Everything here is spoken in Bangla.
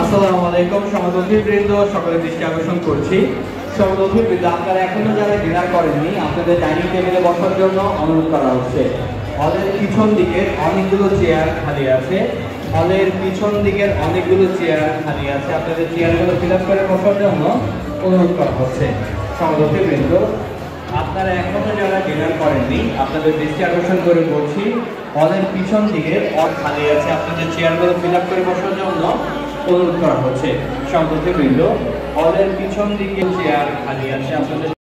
আসসালামু আলাইকুম সমাজবৃন্দ, সকলের দৃষ্টি আকর্ষণ করছি। সমাজবৃন্দ, আপনারা এখনো যারা ডিনার করেননি, আপনাদের ডাইনিং টেবিলে বসার জন্য অনুরোধ করা হচ্ছে। হলের পিছন দিকের অনেকগুলো চেয়ার খালি আছে। আপনাদের চেয়ারগুলো ফিল আপ করে বসার জন্য অনুরোধ করা হচ্ছে। সমাজবৃন্দ, আপনারা এখনো যারা ডিনার করেননি, আপনাদের দৃষ্টি আকর্ষণ করে বলছি, হলের পিছন দিকে খালি আছে। আপনাদের চেয়ারগুলো ফিল আপ করে বসার জন্য অনুরোধ করা হচ্ছে। সমাজবৃন্দ, হলের পিছন দিকে চেয়ার খালি আছে। আপনাদের